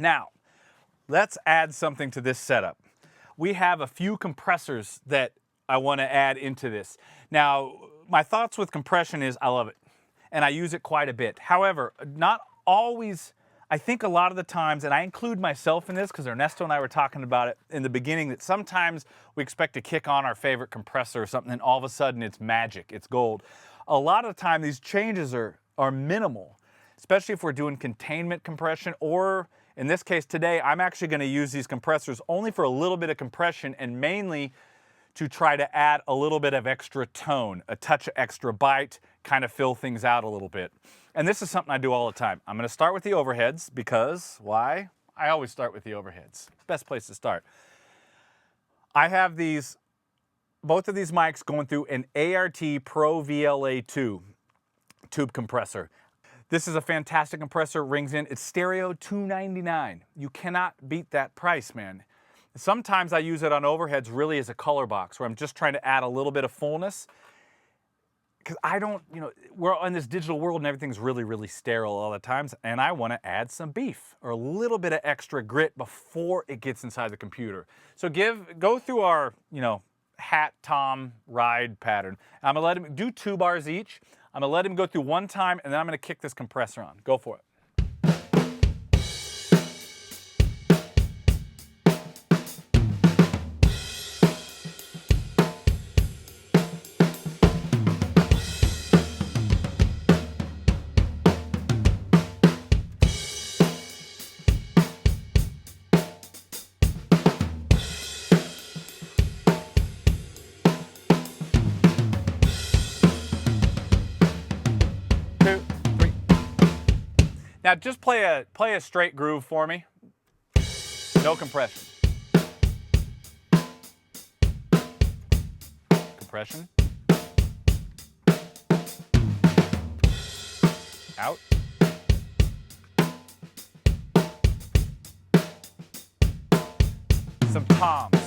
Now, let's add something to this setup. We have a few compressors that I want to add into this. Now, my thoughts with compression is I love it, and I use it quite a bit. However, not always. I think a lot of the times, and I include myself in this because Ernesto and I were talking about it in the beginning, that sometimes we expect to kick on our favorite compressor or something, and all of a sudden it's magic, it's gold. A lot of the time these changes are minimal, especially if we're doing containment compression, or in this case today, I'm actually going to use these compressors only for a little bit of compression and mainly to try to add a little bit of extra tone, a touch of extra bite, kind of fill things out a little bit. And this is something I do all the time. I'm going to start with the overheads because, why? I always start with the overheads. Best place to start. I have both of these mics going through an ART ProVLA II tube compressor. This is a fantastic compressor, rings in, it's stereo, $299. You cannot beat that price, man. Sometimes I use it on overheads really as a color box where I'm just trying to add a little bit of fullness. Because I don't, we're in this digital world and everything's really, really sterile all the times, and I want to add some beef or a little bit of extra grit before it gets inside the computer. So go through our, hat, tom, ride pattern. I'm gonna let him do 2 bars each. I'm gonna let him go through one time, and then I'm gonna kick this compressor on. Go for it. Now just play a straight groove for me. No compression. Compression. Out. Some toms.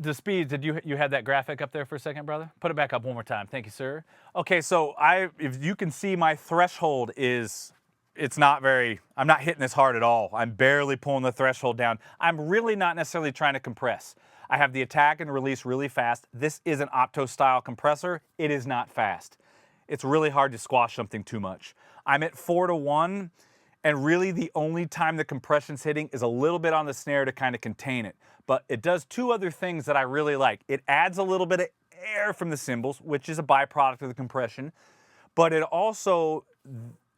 The speeds, you had that graphic up there for a second, brother? Put it back up one more time. Thank you, sir. Okay, so if you can see, my threshold is, I'm not hitting this hard at all. I'm barely pulling the threshold down. I'm really not necessarily trying to compress. I have the attack and release really fast. This is an Opto-style compressor. It is not fast. It's really hard to squash something too much. I'm at 4-to-1, and really the only time the compression's hitting is a little bit on the snare to kind of contain it. But it does 2 other things that I really like. It adds a little bit of air from the cymbals, which is a byproduct of the compression. But it also,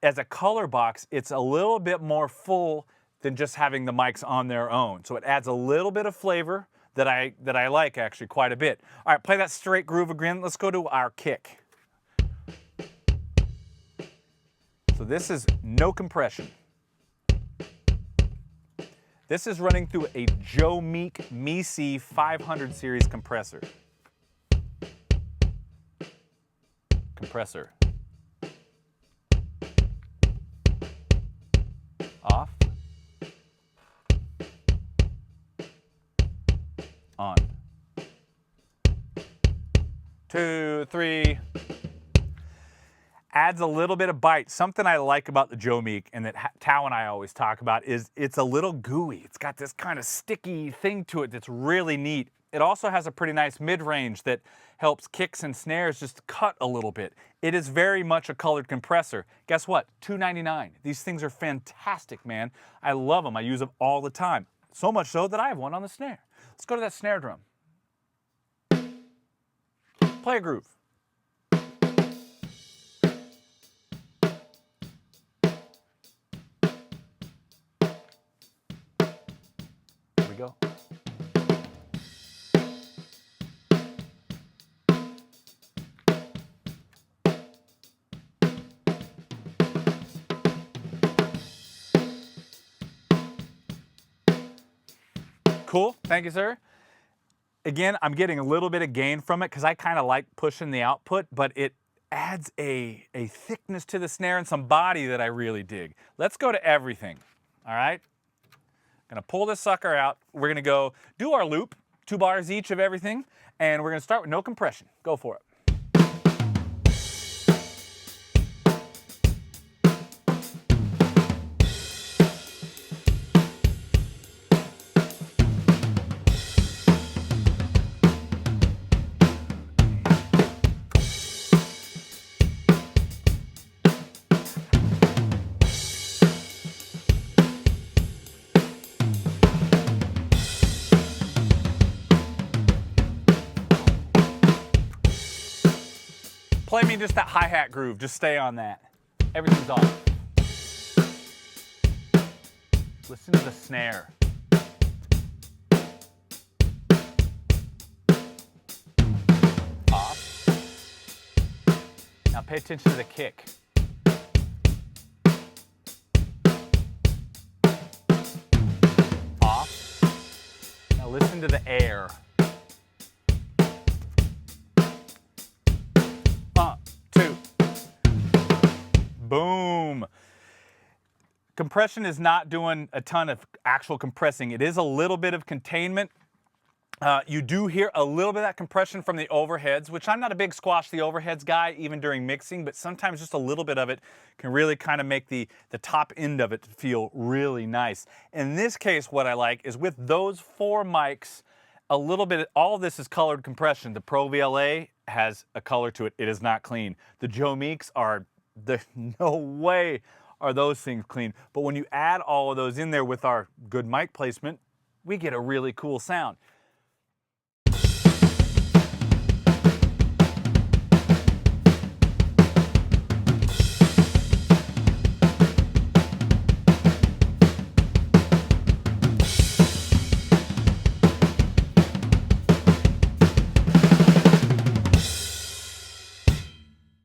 as a color box, it's a little bit more full than just having the mics on their own. So it adds a little bit of flavor that I like actually quite a bit. All right, play that straight groove again. Let's go to our kick. So this is no compression. This is running through a Meek MXL 500 series compressor. Off. On. 2, 3. Adds a little bit of bite. Something I like about the Meek and that Tao and I always talk about is it's a little gooey. It's got this kind of sticky thing to it that's really neat. It also has a pretty nice mid-range that helps kicks and snares just cut a little bit. It is very much a colored compressor. Guess what? $299. These things are fantastic, man. I love them. I use them all the time. So much so that I have one on the snare. Let's go to that snare drum. Play a groove. Here we go. Cool, thank you, sir. Again, I'm getting a little bit of gain from it because I kind of like pushing the output, but it adds a thickness to the snare and some body that I really dig. Let's go to everything, all right? Gonna pull this sucker out. We're gonna go do our loop, 2 bars each of everything, and we're gonna start with no compression. Go for it. Play me just that hi-hat groove. Just stay on that. Everything's off. Listen to the snare. Off. Now pay attention to the kick. Off. Now listen to the air. Boom. Compression is not doing a ton of actual compressing. It is a little bit of containment. You do hear a little bit of that compression from the overheads, which I'm not a big squash the overheads guy, even during mixing, but sometimes just a little bit of it can really kind of make the top end of it feel really nice. In this case, what I like is with those 4 mics, a little bit, all of this is colored compression. The ProVLA has a color to it. It is not clean. The Joe Meeks are, there's no way are those things clean. But when you add all of those in there with our good mic placement, we get a really cool sound.